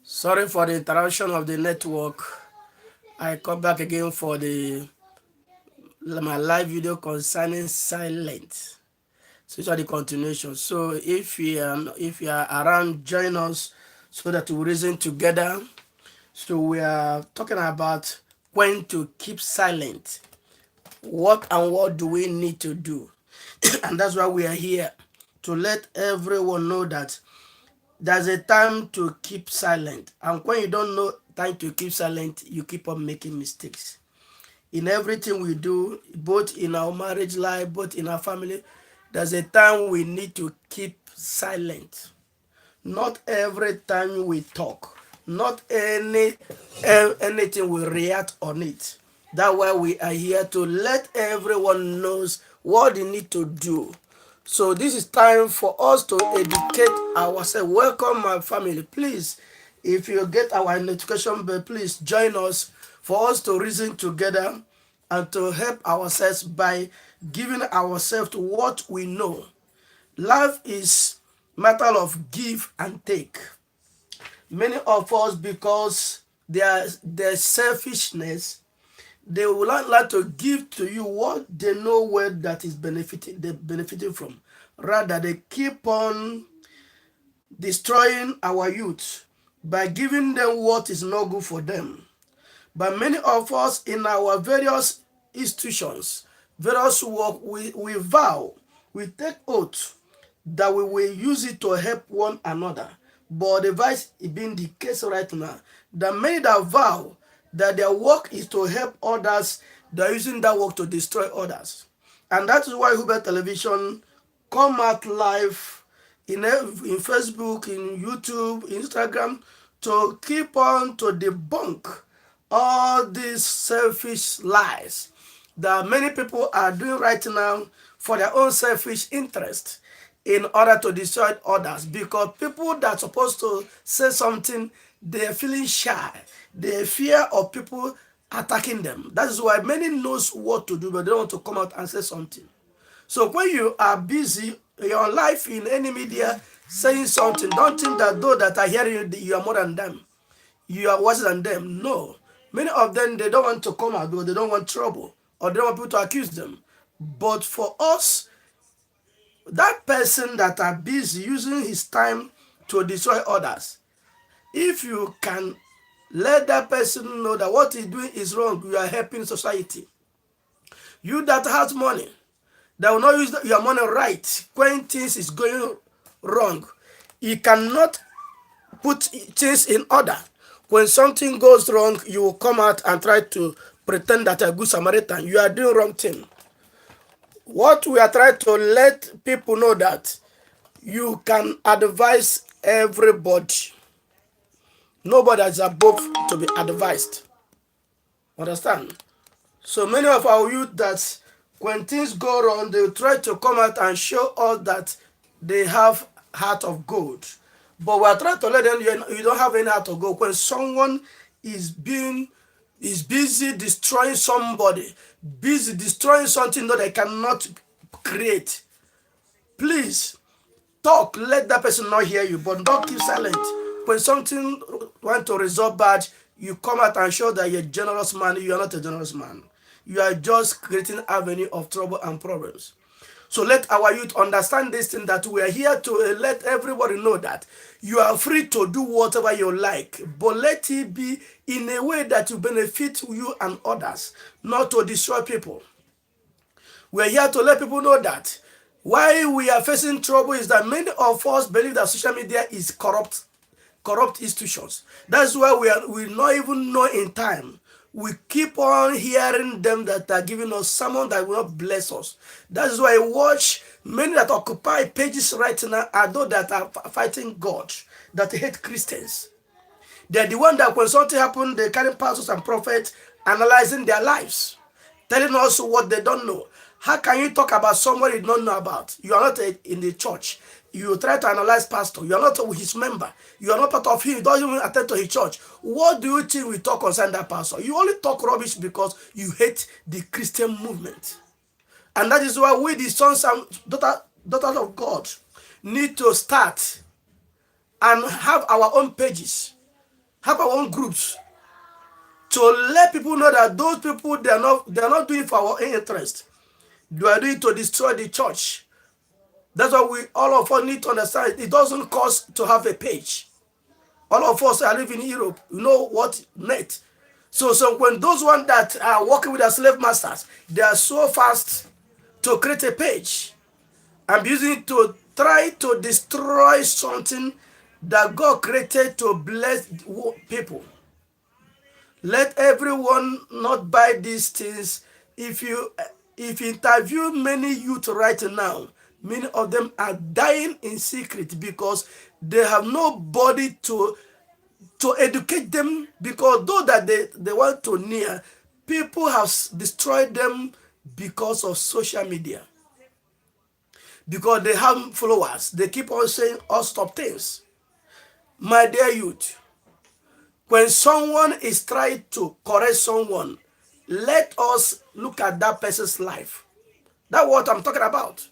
Sorry for the interruption of the network. I come back again for the my live video concerning silence. So these are the continuation. So if you are around, join us so that we reason together. So we are talking about when to keep silent. What do we need to do? And that's why we are here to let everyone know that there's a time to keep silent. And when you don't know time to keep silent, you keep on making mistakes. In everything we do, both in our marriage life, both in our family, there's a time we need to keep silent. Not every time we talk, not anything we react on it. That's why we are here to let everyone knows what they need to do. So this is time for us to educate ourselves. Welcome my family. Please, if you get our notification bell, please join us for us to reason together and to help ourselves by giving ourselves to what we know. Life is matter of give and take. Many of us, because their selfishness, they will not like to give to you what they know where that is benefiting they benefiting from. Rather, they keep on destroying our youth by giving them what is not good for them. But many of us in our various institutions, various work, we vow, we take oath that we will use it to help one another. But the vice is being the case right now. The many that vow that their work is to help others, they're using that work to destroy others. And that is why Hubert Television come out live in Facebook, in YouTube, Instagram, to keep on to debunk all these selfish lies that many people are doing right now for their own selfish interest in order to destroy others, because people that are supposed to say something, they're feeling shy, they fear of people attacking them. That is why many knows what to do, but they don't want to come out and say something. So when you are busy your life in any media saying something, don't think that those that are hearing you, you are more than them, you are worse than them. No. Many of them, they don't want to come out because they don't want trouble or they don't want people to accuse them. But for us, that person that are busy using his time to destroy others, if you can let that person know that what he's doing is wrong, you are helping society. You that has money, that will not use your money right when things is going wrong. You cannot put things in order. When something goes wrong, you will come out and try to pretend that you're a good Samaritan. You are doing wrong thing. What we are trying to let people know that you can advise everybody. Nobody is above to be advised. Understand? So many of our youth that when things go wrong, they try to come out and show us that they have heart of gold. But we are trying to let them you don't have any heart of gold. When someone is busy destroying somebody, busy destroying something that they cannot create, please talk. Let that person not hear you, but don't keep silent. When something want to resolve bad, you come out and show that you're a generous man. You are not a generous man. You are just creating avenue of trouble and problems. So let our youth understand this thing, that we are here to let everybody know that you are free to do whatever you like, but let it be in a way that will benefit you and others, not to destroy people. We are here to let people know that why we are facing trouble is that many of us believe that social media is corrupt institutions. That's why we not even know in time. We keep on hearing them that are giving us someone that will not bless us. That is why I watch many that occupy pages right now are those that are fighting God, that hate Christians. They're the one that when something happens, they carry pastors and prophets analyzing their lives, telling us what they don't know. How can you talk about somebody you don't know about? You are not in the church. You try to analyze pastor. You are not his member. You are not part of him. He doesn't even attend to his church. What do you think we talk concerning that pastor? You only talk rubbish because you hate the Christian movement. And that is why we, the sons and daughters of God, need to start and have our own pages have our own groups to let people know that those people they are not doing for our interest. They are doing to destroy the church. That's why we all of us need to understand it doesn't cost to have a page. All of us are living in Europe. You know what net. So when those ones that are working with their slave masters, they are so fast to create a page and using it to try to destroy something that God created to bless people. Let everyone not buy these things. If you interview many youth right now, many of them are dying in secret because they have nobody to educate them, because though that they want to near, people have destroyed them because of social media. Because they have followers. They keep on saying all stop things. My dear youth, when someone is trying to correct someone, let us look at that person's life. That's what I'm talking about.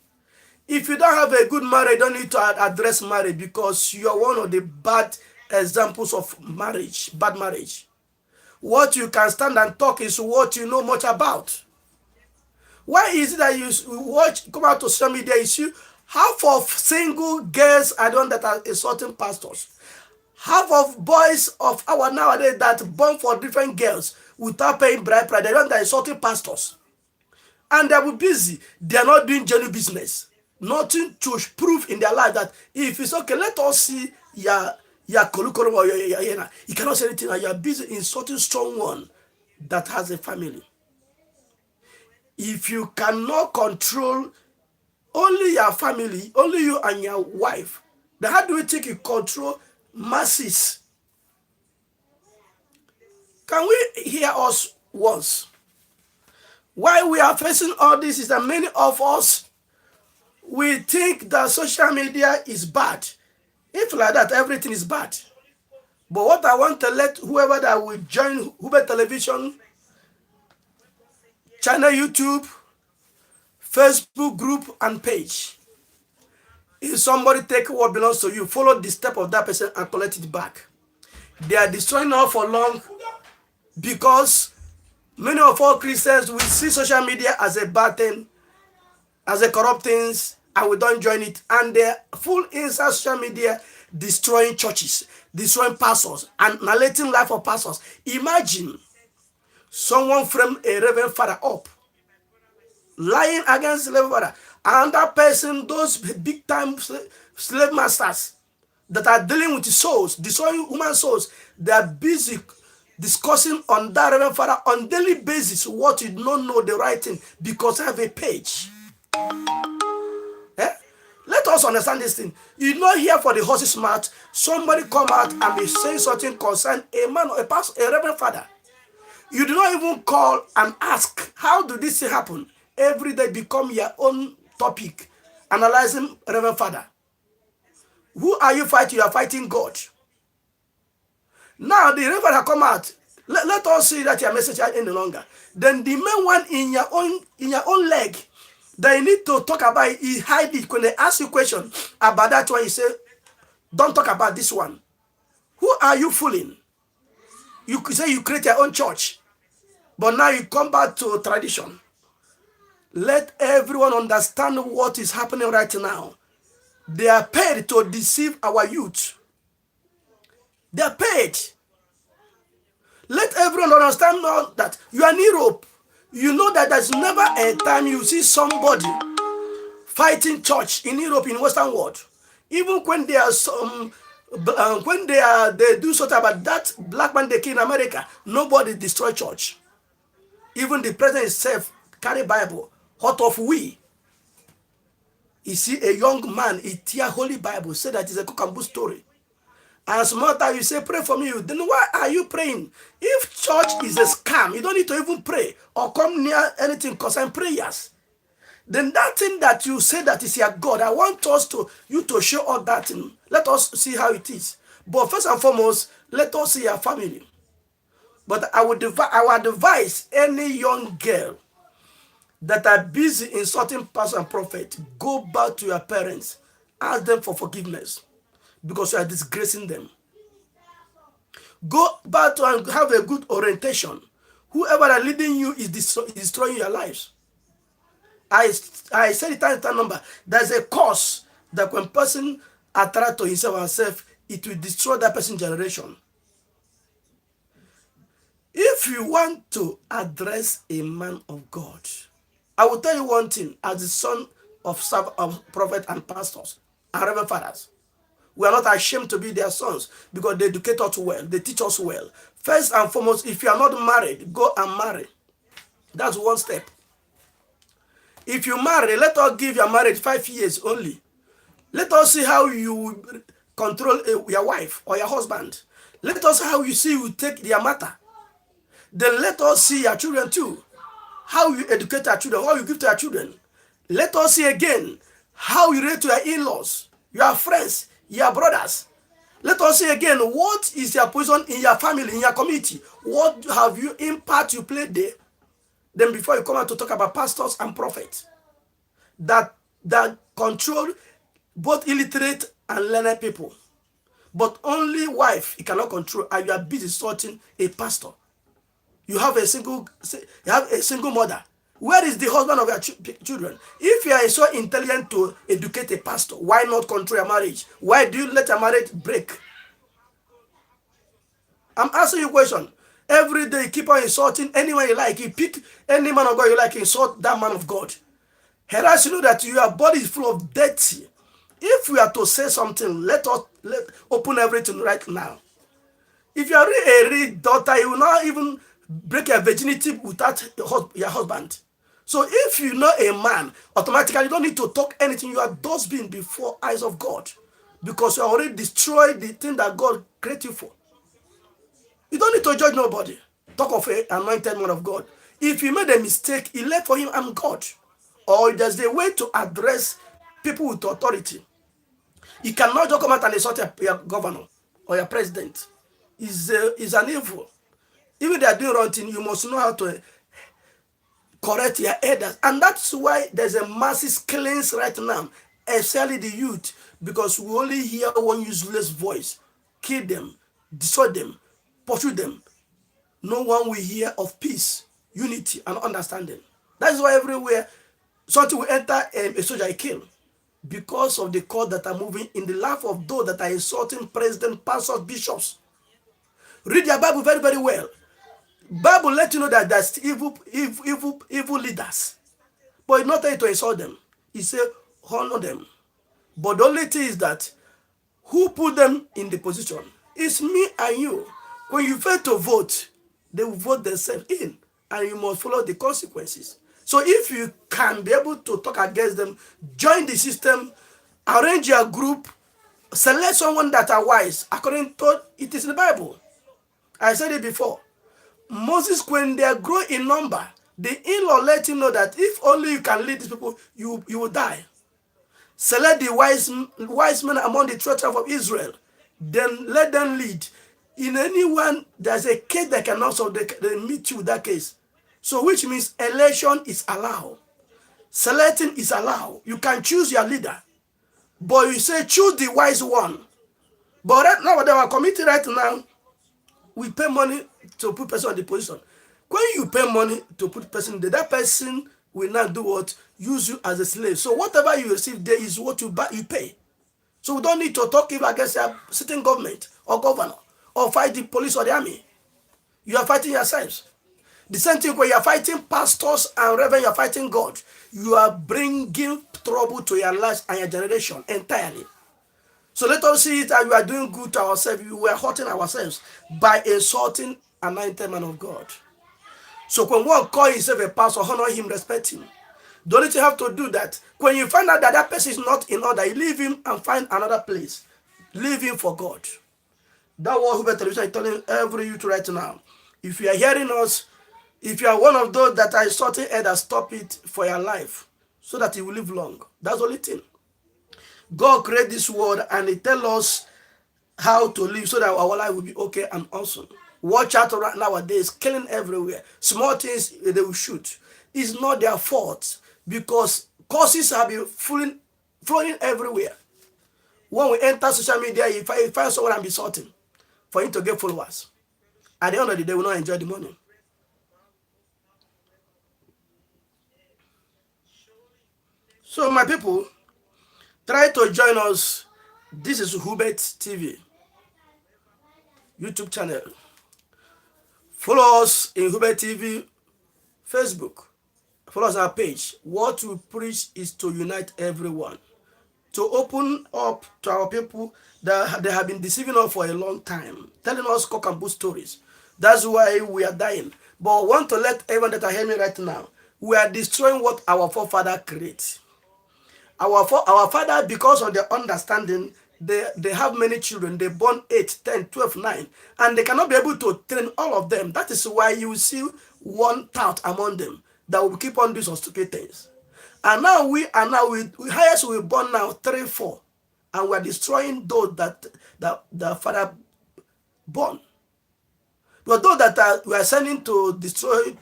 If you don't have a good marriage, you don't need to address marriage, because you are one of the bad examples of marriage, bad marriage. What you can stand and talk is what you know much about. Why is it that you come out to social media, you see half of single girls are the one that are insulting pastors. Half of boys of our nowadays that born for different girls without paying bride price, they're the one that are insulting pastors. And they will be busy. They are not doing genuine business. Nothing to prove in their life that if it's okay, let us see your curriculum or you cannot say anything, and you are busy insulting someone that has a family. If you cannot control only your family, only you and your wife, then how do you think you control masses? Can we hear us once? Why we are facing all this is that many of us, we think that social media is bad. If like that, everything is bad. But what I want to let whoever that will join Hubert Television, channel, YouTube, Facebook group and page, if somebody take what belongs to you, follow the step of that person and collect it back. They are destroying us for long, because many of all Christians, we see social media as a bad thing, as a corrupt thing, and we don't join it. And they're full inside social media, destroying churches, destroying pastors, and narrating life of pastors. Imagine someone frame a reverend father up, lying against the reverend father. And that person, those big time slave masters that are dealing with souls, destroying human souls, they are busy discussing on that reverend father on daily basis what you don't know the right thing, because I have a page. Let us understand this thing. You're not here for the horse's mouth. Somebody come out and be saying something concern a man or a pastor, a reverend father. You do not even call and ask, how do this thing happen? Every day become your own topic, analyzing reverend father. Who are you fighting? You are fighting God. Now the reverend father come out. Let us see that your message is any longer. Then the main one in your own leg that you need to talk about, he hide it. When they ask you question about that one, you say, don't talk about this one. Who are you fooling? You could say you create your own church, but now you come back to tradition. Let everyone understand what is happening right now. They are paid to deceive our youth. They are paid. Let everyone understand now that you are in Europe. You know that there's never a time you see somebody fighting church in Europe, in Western world. Even when they are they do something about that black man they kill in America, nobody destroy church. Even the president himself carry Bible. What of we? You see a young man, he tear Holy Bible, say that it's a cook and bull story. And small time you say, pray for me. Then why are you praying? If church is a scam, you don't need to even pray or come near anything concerning prayers. Then that thing that you say that is your God, I want you to show us that thing. Let us see how it is. But first and foremost, let us see your family. But I would advise any young girl that are busy insulting pastor and prophet, go back to your parents, ask them for forgiveness, because you are disgracing them. Go back to and have a good orientation. Whoever are leading you is destroying your lives. I said it time number. There's a cause that when person attract to himself or herself, it will destroy that person's generation. If you want to address a man of God, I will tell you one thing, as the son of prophet and pastors and reverend fathers, we are not ashamed to be their sons because they educate us well, they teach us well. First and foremost, if you are not married, go and marry. That's one step. If you marry, let us give your marriage 5 years only. Let us see how you control your wife or your husband. Let us see how you see you take their matter. Then let us see your children too. How you educate your children, how you give to your children. Let us see again how you relate to your in-laws, your friends, your brothers. Let us see again what is your position in your family, in your community. What have you impact you played there? Then before you come out to talk about pastors and prophets that control both illiterate and learned people. But only wife you cannot control, and you are busy sorting a pastor. You have a single mother. Where is the husband of your children? If you are so intelligent to educate a pastor, why not control your marriage? Why do you let your marriage break? I'm asking you a question. Every day you keep on insulting anyone you like. You pick any man of God you like, insult that man of God. Whereas you know that your body is full of dirty. If we are to say something, let open everything right now. If you are a real daughter, you will not even break your virginity without your husband. So if you know a man, automatically you don't need to talk anything. You are dustbin before eyes of God, because you already destroyed the thing that God created you for. You don't need to judge nobody. Talk of an anointed man of God. If you made a mistake, he left for him, I'm God. Or there's a way to address people with authority. You cannot just come out and insult your governor or your president. Is an evil. Even they are doing wrong thing, you must know how to correct your elders. And that's why there's a massive cleanse right now, especially the youth, because we only hear one useless voice. Kill them, destroy them, pursue them. No one will hear of peace, unity, and understanding. That is why everywhere something will enter a soldier, kill. Because of the cause that are moving in the life of those that are insulting president, pastors, bishops. Read your Bible very, very well. Bible let you know that there's evil leaders. But it's not there to insult them. He said, honor them. But the only thing is that who put them in the position? It's me and you. When you fail to vote, they will vote themselves in, and you must follow the consequences. So if you can be able to talk against them, join the system, arrange your group, select someone that are wise, according to it is in the Bible. I said it before. Moses, when they grow in number, the in-law let him know that if only you can lead these people, you will die. Select the wise men among the children of Israel, then let them lead. In anyone, there's a case that can also they meet you with that case. So which means election is allowed. Selecting is allowed. You can choose your leader. But you say choose the wise one. But right now, what our committee right now, we pay money to put person on the position. When you pay money to put person there, that person will not do what? Use you as a slave. So whatever you receive there is what you pay. So we don't need to talk even against a sitting government or governor or fight the police or the army. You are fighting yourselves. The same thing when you are fighting pastors and reverend, you are fighting God. You are bringing trouble to your lives and your generation entirely. So let us see it as we are doing good to ourselves. We are hurting ourselves by insulting an anointed man of God. So when one call himself a pastor, honor him, respect him. The only thing you have to do that. When you find out that that person is not in order, you leave him and find another place. Leave him for God. That was Hubert Television is telling every youth right now. If you are hearing us, if you are one of those that are insulting others, stop it for your life so that you will live long. That's the only thing. God created this world and He tells us how to live so that our life will be okay and awesome. Watch out right nowadays, killing everywhere. Small things they will shoot. It's not their fault because causes have been flowing everywhere. When we enter social media, you find someone and be sorting for him to get followers. At the end of the day, we will not enjoy the money. So my people, try to join us. This is Hubert TV YouTube channel. Follow us in Hubert TV Facebook. Follow us on our page. What we preach is to unite everyone, to open up to our people that they have been deceiving us for a long time, telling us cock and bull stories. That's why we are dying. But I want to let everyone that are hearing me right now, we are destroying what our forefather created. Our father, because of their understanding, they have many children. They born 8, 10, 12, 9, and they cannot be able to train all of them. That is why you see one tout among them that will keep on doing some stupid things. And now we highest we born now 3, 4, and we are destroying those that the father born. But those that we are sending to destroy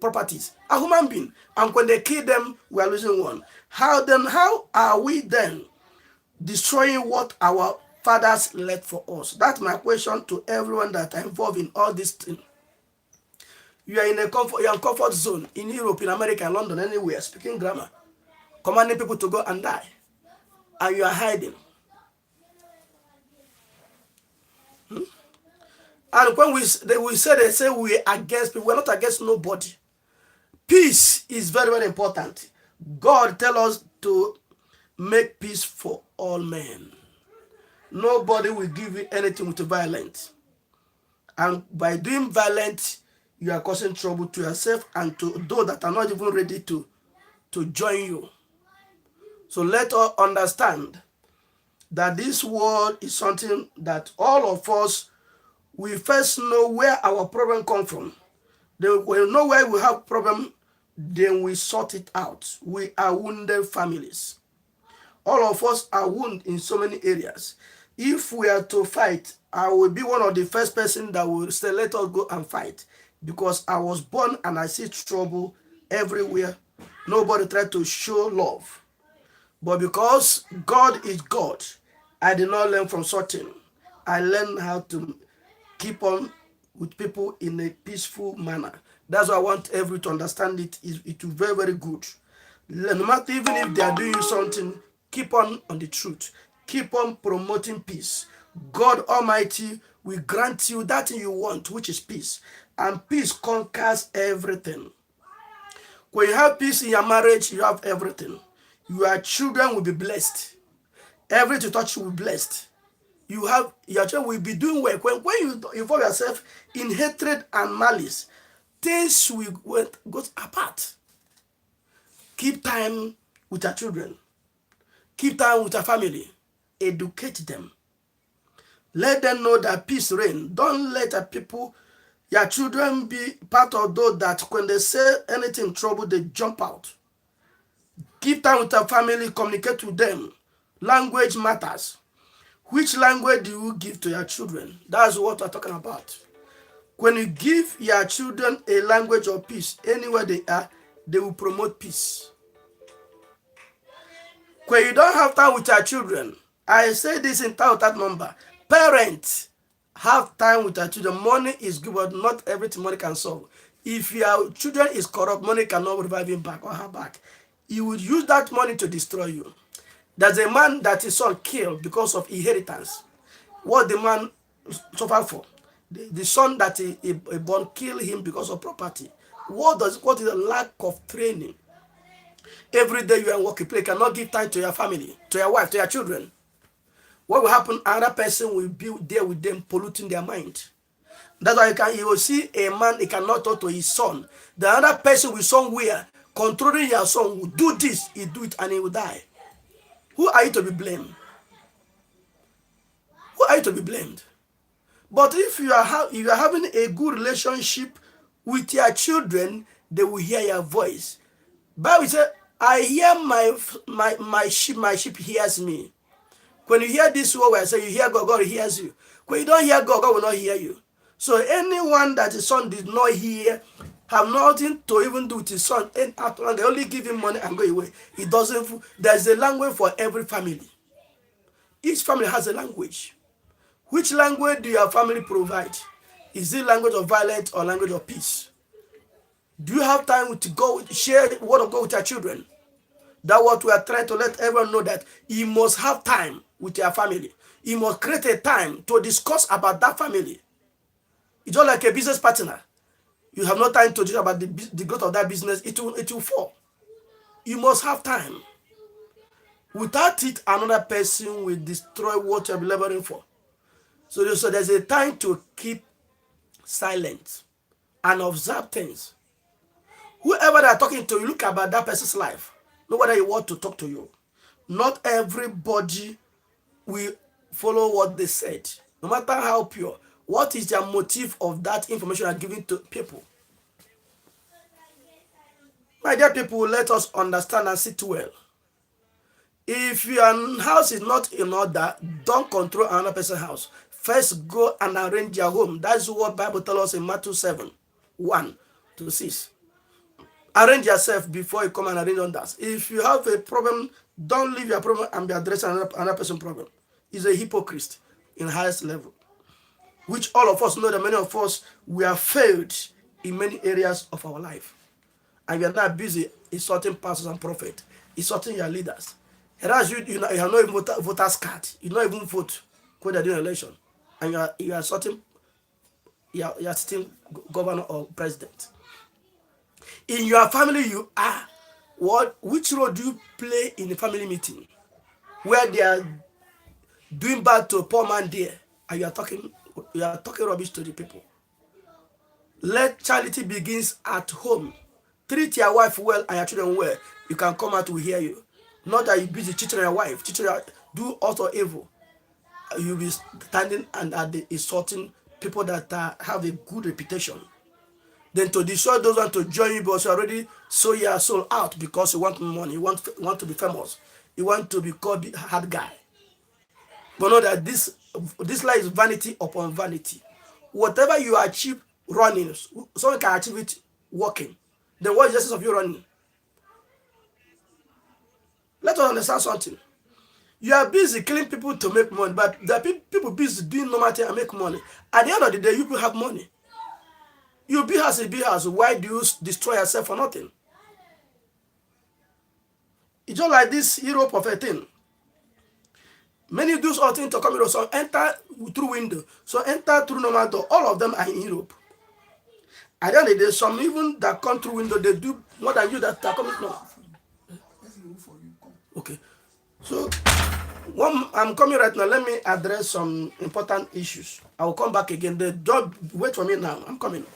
properties are human beings, and when they kill them, we are losing one. How are we then destroying what our fathers left for us? That's my question to everyone that are involved in all this thing. You are in a comfort zone in Europe, in America, in London, anywhere, speaking grammar, commanding people to go and die, and you are hiding. And when they say we are against people, we're not against nobody. Peace is very, very important. God tells us to make peace for all men. Nobody will give you anything with violence. And by doing violence, you are causing trouble to yourself and to those that are not even ready to join you. So let us understand that this world is something that all of us, we first know where our problem comes from. Then we know where we have problem, then we sort it out. We are wounded families. All of us are wounded in so many areas. If we are to fight, I will be one of the first person that will say, let us go and fight. Because I was born and I see trouble everywhere. Nobody tried to show love. But because God is God, I did not learn from certain. I learned how to keep on with people in a peaceful manner. That's why I want everyone to understand it. It is very, very good. No matter even if they are doing something, keep on the truth. Keep on promoting peace. God Almighty will grant you that thing you want, which is peace. And peace conquers everything. When you have peace in your marriage, you have everything. Your children will be blessed. Everything you touch will be blessed. Your children will be doing work. When you involve yourself in hatred and malice, things will go apart. Keep time with your children. Keep time with your family. Educate them. Let them know that peace reigns. Don't let your children be part of those that when they say anything trouble, they jump out. Keep time with your family. Communicate with them. Language matters. Which language do you give to your children? That's what we're talking about. When you give your children a language of peace, anywhere they are, they will promote peace. When you don't have time with your children, I say this in time without number. Parents, have time with your children. Money is good, but not everything money can solve. If your children is corrupt, money cannot revive him back or her back. He will use that money to destroy you. There's a man that his son killed because of inheritance. What the man suffered for? The son that he born killed him because of property. What is the lack of training? Every day you are working, you cannot give time to your family, to your wife, to your children. What will happen? Another person will be there with them, polluting their mind. That's why you will see a man, he cannot talk to his son. The other person will somewhere controlling your son will do this, he do it, and he will die. Who are you to be blamed? Who are you to be blamed? But if you are having a good relationship with your children, they will hear your voice. Bible says, I hear my sheep hears me. When you hear this word, I say you hear God, God hears you. When you don't hear God, God will not hear you. So anyone that his son did not hear, have nothing to even do with his son, and after they only give him money and go away. It doesn't. There's a language for every family. Each family has a language. Which language do your family provide? Is it language of violence or language of peace? Do you have time to go share the word of God with your children? That's what we are trying to let everyone know, that you must have time with your family. You must create a time to discuss about that family. It's just like a business partner. You have no time to talk about the growth of that business, it will fall. You must have time. Without it, another person will destroy what you're laboring for. So there's a time to keep silent and observe things. Whoever they are talking to, you look about that person's life. Nobody want to talk to you. Not everybody will follow what they said, no matter how pure. What is their motive of that information are giving to people? My dear people, let us understand and sit well. If your house is not in order, don't control another person's house. First, go and arrange your home. That's what Bible tells us in Matthew 7:1-6. Arrange yourself before you come and arrange others. If you have a problem, don't leave your problem and be addressing another person's problem. It's a hypocrite in highest level. Which all of us know that many of us, we are failed in many areas of our life. And we are not busy insulting pastors and prophets, insulting your leaders. Whereas you have no even voters card. You don't even vote when they're doing election. And you are insulting, you are sitting governor or president. In your family, you are which role do you play in the family meeting where they are doing bad to a poor man there, and you are talking rubbish to the people? Let charity begins at home. Treat your wife well and your children well. You can come out to hear you. Not that you busy cheating your wife, do also evil. You'll be standing and at the insulting people that have a good reputation. Then to destroy those want to join you because you already sold your soul out because you want money, you want to be famous, you want to be called the hard guy. But know that this life is vanity upon vanity. Whatever you achieve running, someone can achieve it walking. Then what is the essence of you running? Let us understand something. You are busy killing people to make money, but there are people busy doing normal thing and make money. At the end of the day, you will have money. You be as a be as. Why do you destroy yourself for nothing? It's just like this Europe of a thing. Many do something to come Europe. Some enter through window, some enter through normal door. All of them are in Europe. At the end of the day, some even that come through window, they do more than you that are coming. No. Okay. So I'm coming right now. Let me address some important issues. I will come back again. Don't wait for me now. I'm coming.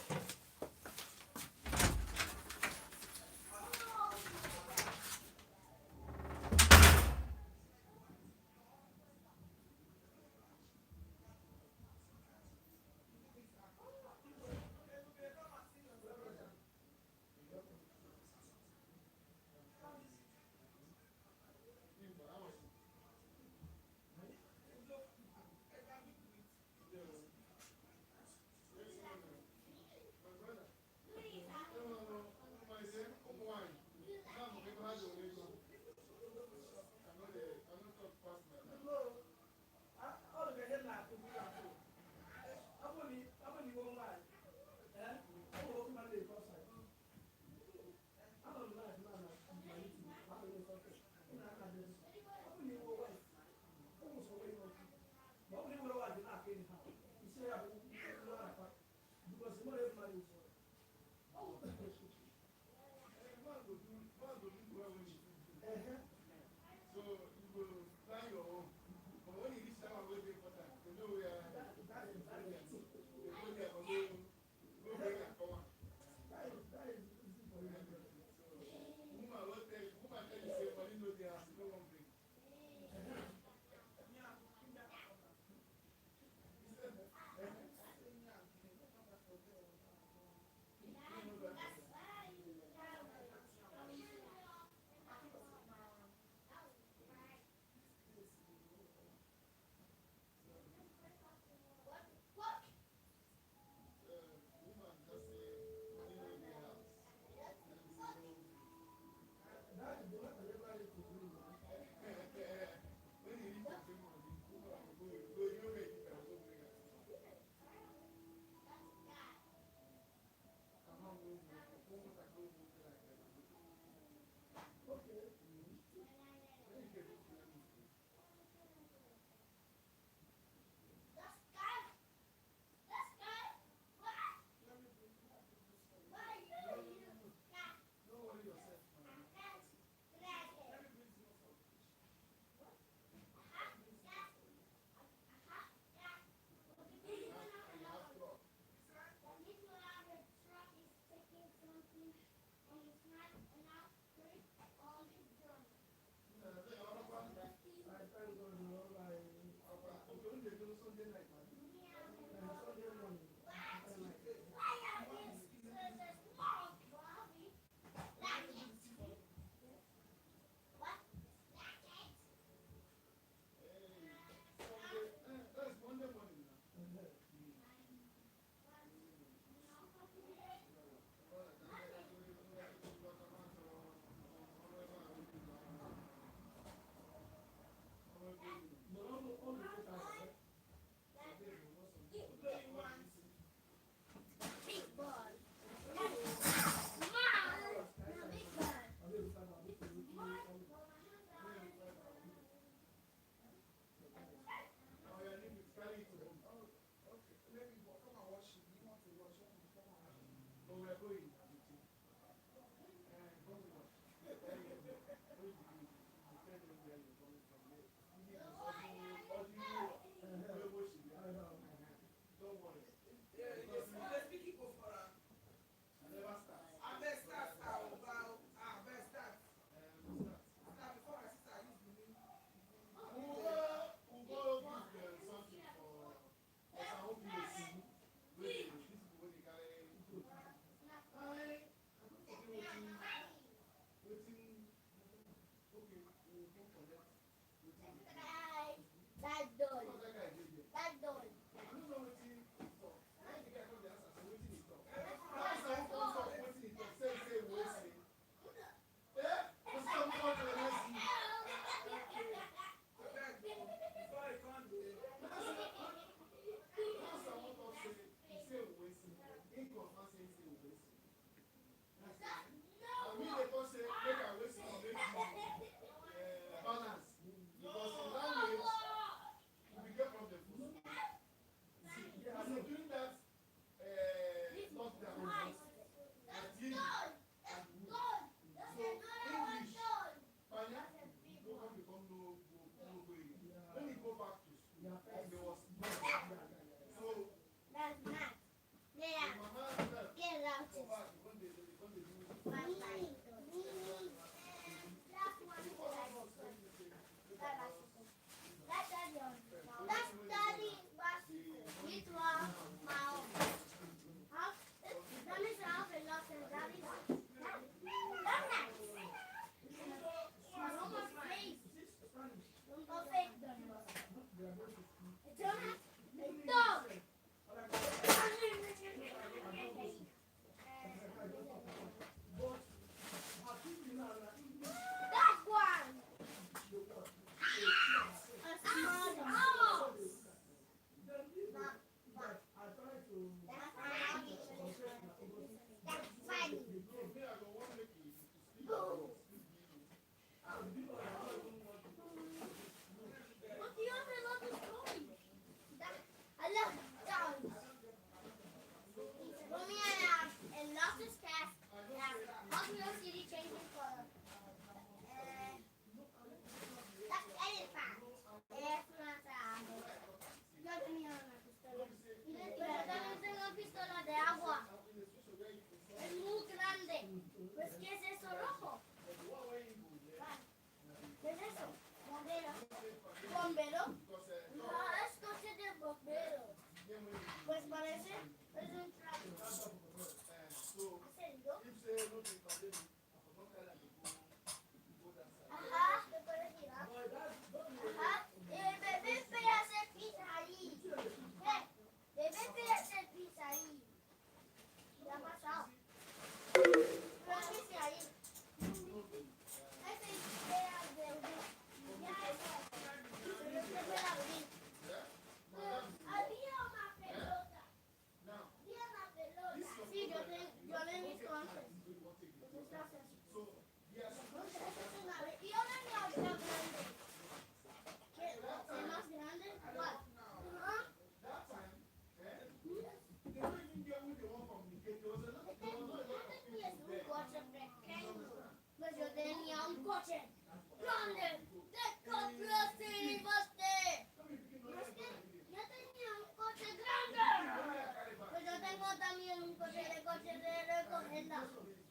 Pues yo tengo también un coche de recogerla.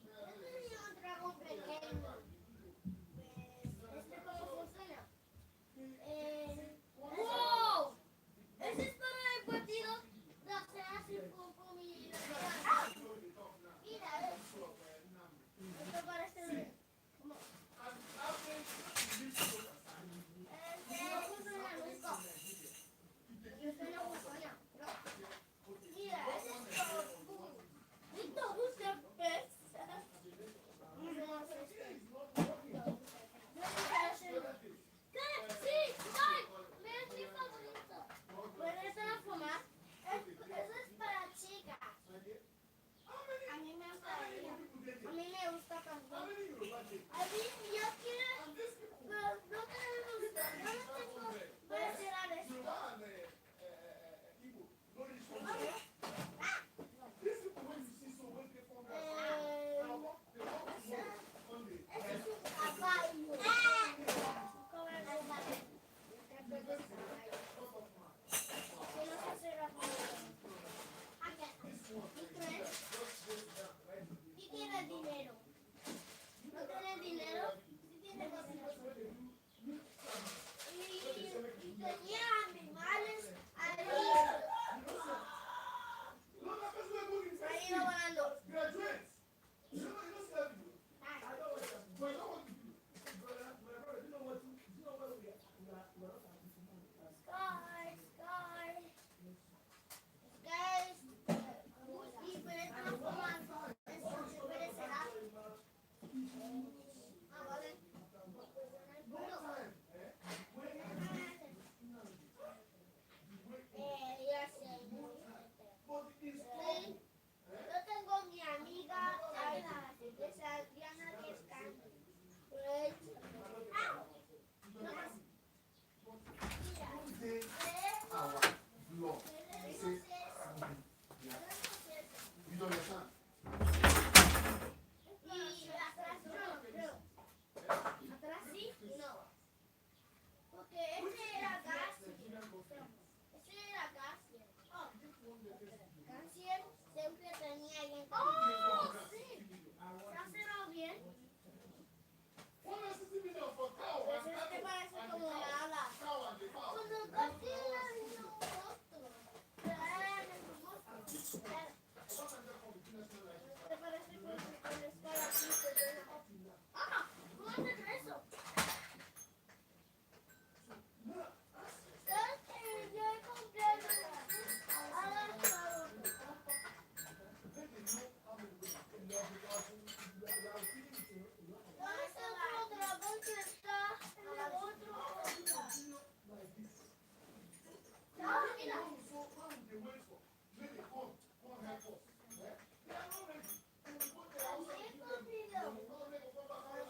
Yo tenía un dragón pequeño. ¿Este cómo funciona? ¡Wow! Ese es para el partido de hacer así con mi... Mira, esto parece... como... no funciona nunca. Este no funciona. Mira, ese es todo. Listo, busca pez. No sé si... Sí, es mi favorito. ¿Puedes transformar? Eso es para chicas. A mí me gustaría. A mí me gusta también. A mí yo quiero, pero no tenemos, no lo tengo para cerrar esto. Ese es un caballo. ¿Y tiene dinero? ¿No tiene dinero? Sí tiene dinero. Y tenía animales ahí. Ha ido volando. Sky, sky. Guys, y puede transformar. Eso se puede cerrar. Ah, vale. Ya sé. Sí. Yo tengo mi amiga, esa Diana que es canta. Pues, no más. Y atrás no, creo. Atrás sí, no. Porque ese era García. Ese era García. García siempre tenía alguien. ¡Oh! Sí. ¿Se ha cerrado bien? Pues este parece como una ala. Cuando García vino un monstruo. Pero ahora es un monstruo. ¿Te parece como con estar aquí? ¡Ah! ¿Cómo haces eso? ¿Sabes que yo he comprado alas para ¿dónde está el otro dragón que está en el otro? Ah, mira.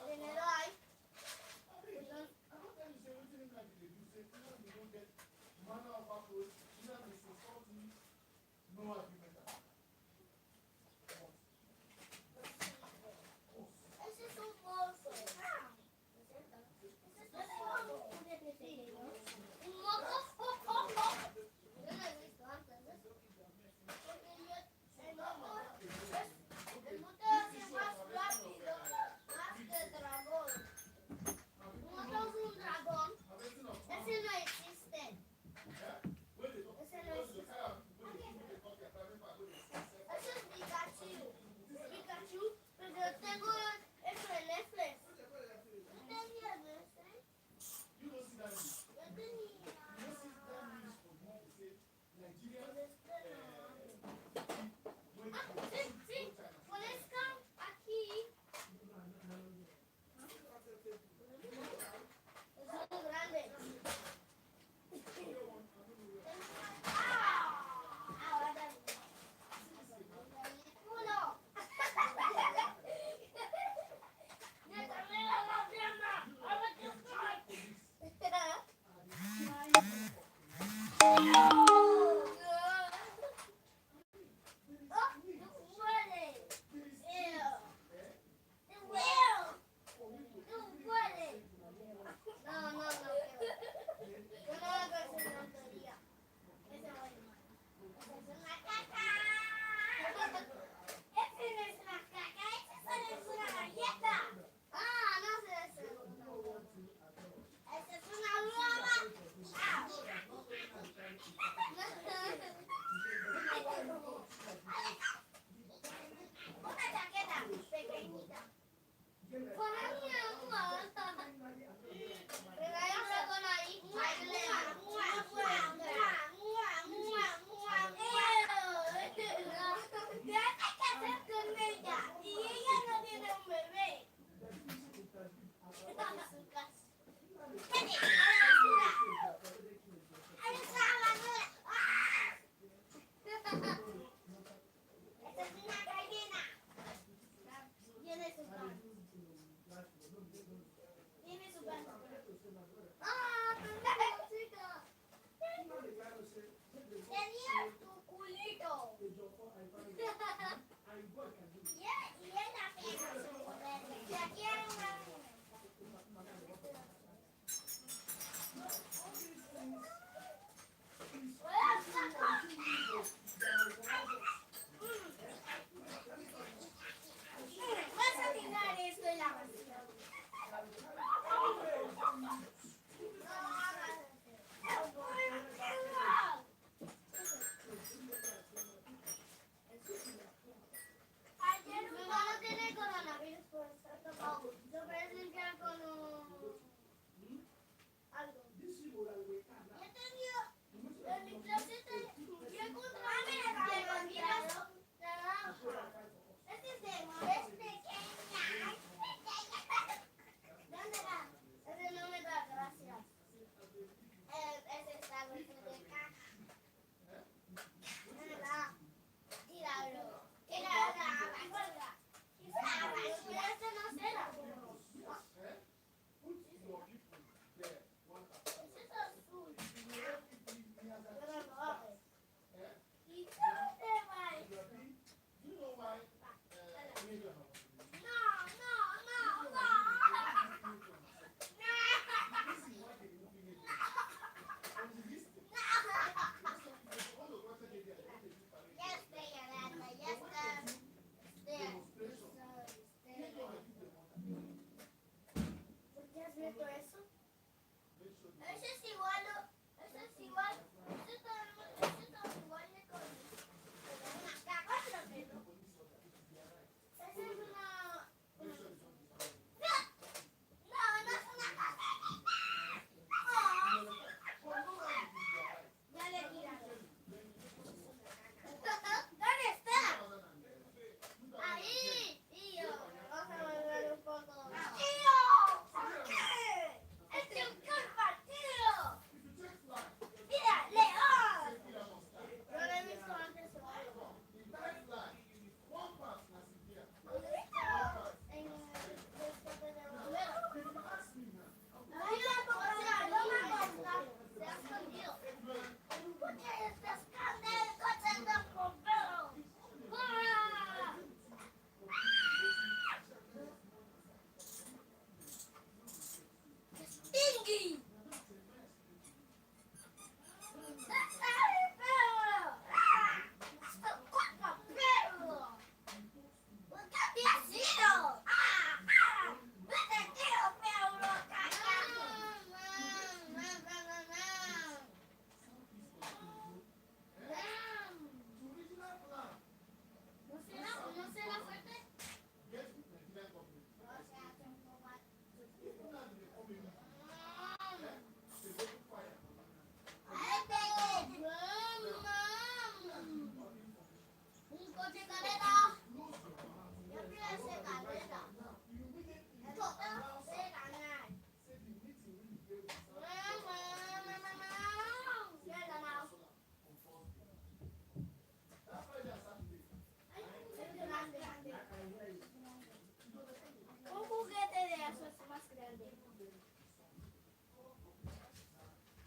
Dinero hay. Ese es un mozo. Un mozo. Yo no he visto antes eso. Porque el moto hace más rápido, más que el dragón. Un moto es un dragón. Ese no existe. Ese no existe.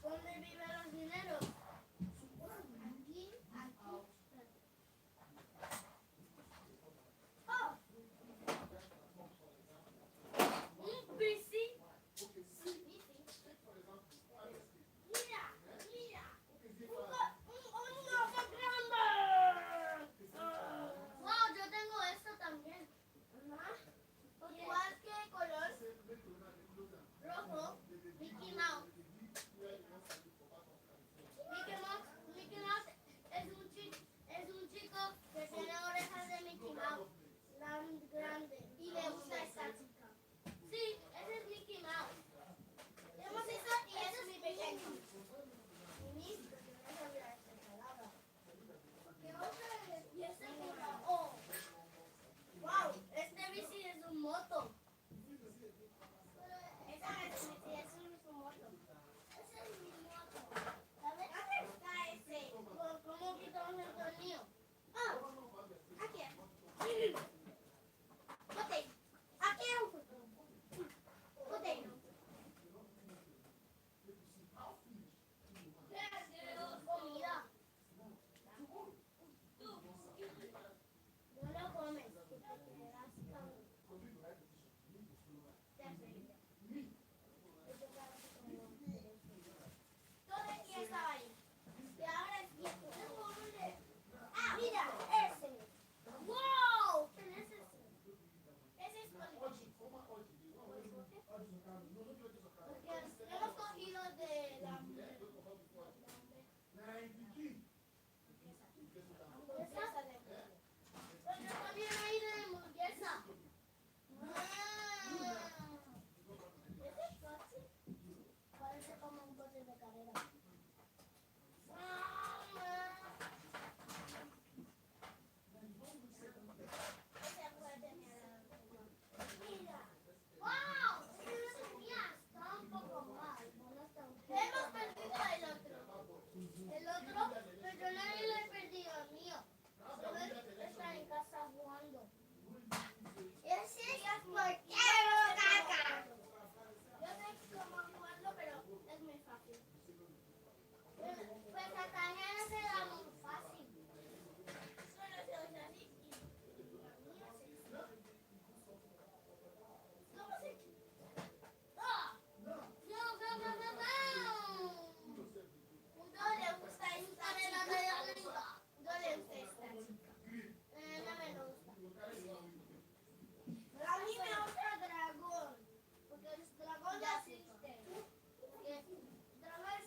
¿Dónde viven los dineros? Aquí, aquí. Oh, un bici. Mira, mira. Un oso grande. Wow, yo tengo esto también. Ajá. Igual que color rojo, Mickey Mouse. Mickey Mouse es un chico que tiene orejas de Mickey Mouse, grande, y le gusta esta chica. Sí, ese es Mickey Mouse. Hemos visto y es mi pequeño. ¿Qué otra es? Y este oh, wow, este bici es un moto. Esa es mi bici, es un moto. Ese es mi moto. ¿Sabes? ¿Dónde está ese? ¿Cómo quitamos el tornillo? Ah, aquí. Ok, aquí hay un futuro. Potato. Comida. No lo comes. Que te quedas con... Todo el día estaba ahí. Y ahora es viejo. Ah, mira, ese. ¡Wow! ¿Quién es ese? Ese es Policoche. Porque hemos cogido de la hamburguesa de pero yo también hay de hamburguesa. ¿Ese coche? Parece como un coche de carrera. Ese puede tener. Mira. ¡Wow! Ese no es mío. Está un poco mal. Hemos perdido el otro. El otro, pero yo no le he perdido el mío. Solo está en casa jugando. Ese es portero, caca. Yo sé cómo jugarlo, pero es muy fácil. Pues a Tania no se da muy fácil. Solo se usa así y la mía se... ¿Cómo se...? ¡Ah! ¡No, no, no, no, no! No le gusta esta chica. No le gusta esta chica. No me gusta. A mí me gusta dragón. Porque el dragón ya existe. Porque dragón es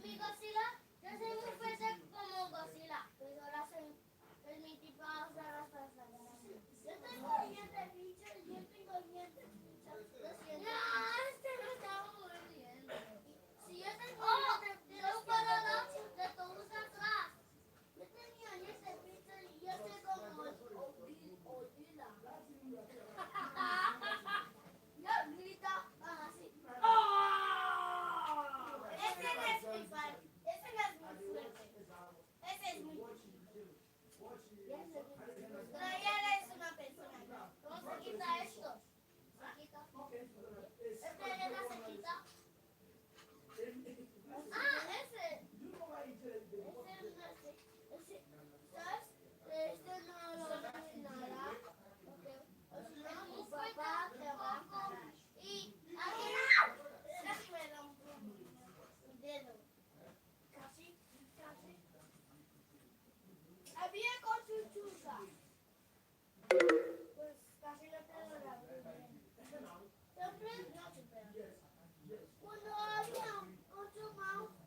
mi Godzilla, yo soy muy fuerte como Godzilla. Pues ahora soy mi tipo de las yo tengo dientes, bicho, yo tengo dientes, bicho. No, este no está muriendo. Si yo tengo dientes, yo puedo dar de todos atrás. Yo tenía dientes, bicho, y yo soy como Odila. Yo grito así. Ese no es muy fuerte. Ese no es muy fuerte. Ese es muy fuerte. Pero ella es una persona. ¿Cómo se quita esto? Se quita. Esta arena se quita. Ah, ese. Ese no sé. ¿Sabes? Este no lo terminará. Porque si no, mi papá te va a matar. Y aquí casi me da un dedo. Casi, casi. Había con chuchusa. Pues casi le pego la primera. Siempre no supera. Cuando había un Cocho Mouse,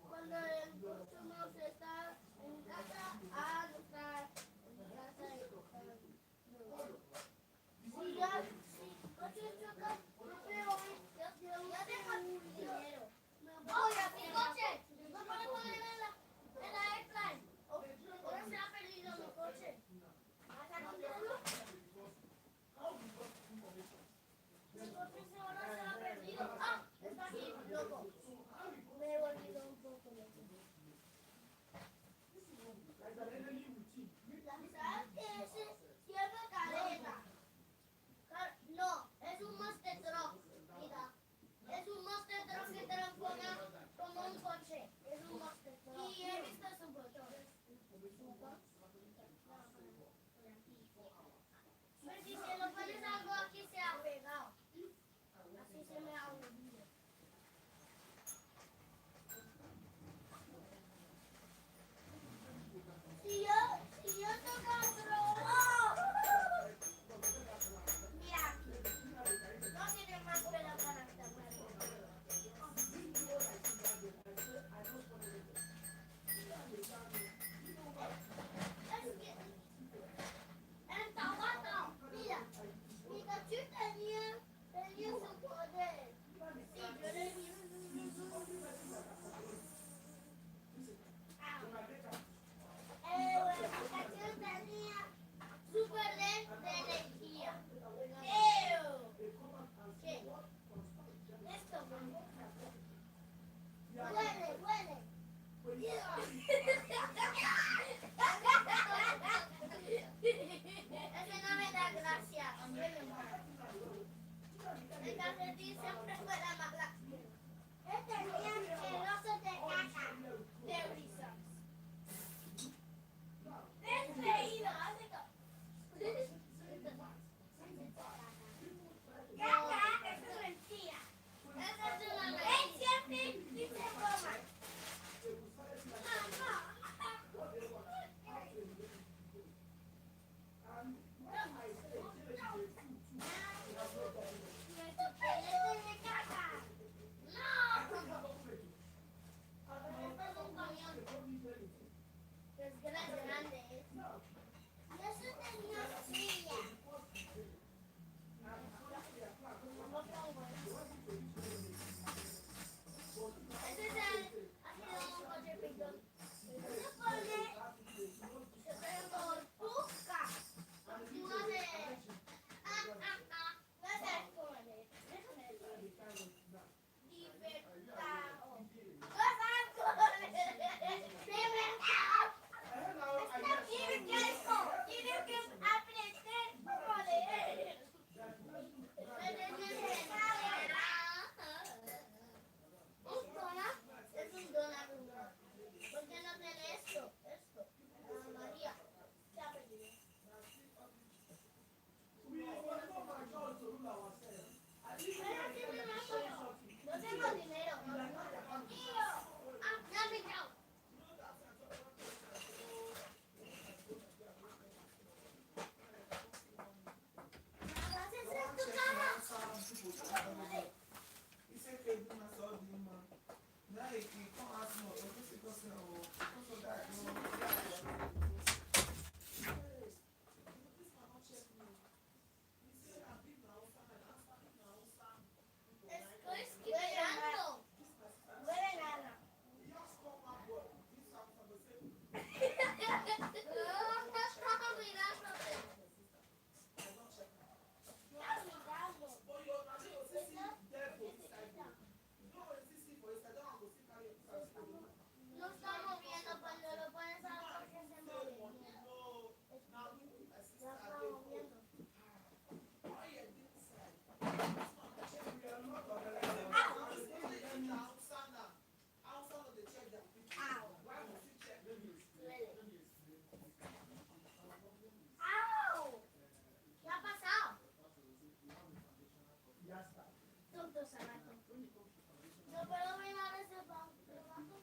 cuando el Cocho Mouse está en casa, no está en casa de si ya, si Cocho choca, no pego, yo tengo dinero. Oye, mi coche, no puedo poner en la airplane. Ahora se ha perdido mi coche. ¿Vas a contarlo? Mi coche ahora se ha perdido. Se me ha olvidado. Si yo toco otro, mira aquí, no tiene más pelo para tapar. Es que el tabaco, mira, Pikachu tenía su poder. Sí, yo le vi. Pikachu tenía super de energía. Pero, ¿qué? Esto huele. Ese no me da gracia. El calcetín siempre fuera más grande. Tenía el oso de caca de Reese's. Desleído, hace caca es una mentira. Esa es una mentira. Él siempre dice broma. Es grande. Eso tenía silla. Ese es el. Ha sido un coche pintón. Se pone. Se pone tortuga. Tortuga de. No sé cómo es. Déjame ver. Libertad. Los árboles. Libertad. Tienen que aprender cómo leer. Un donut es un donut. ¿Por qué no tiene esto? María. ¿Qué ha perdido? No tengo dinero. Ya me chao. Estoy mirando. Huele nada. Estaba mirándote. No está moviendo cuando lo pones a la porque se mueve. Ya está moviendo. ¡Au! ¿Qué ha pasado? Tonto zarato. No puedo mirar ese banco.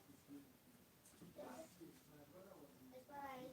Es para él.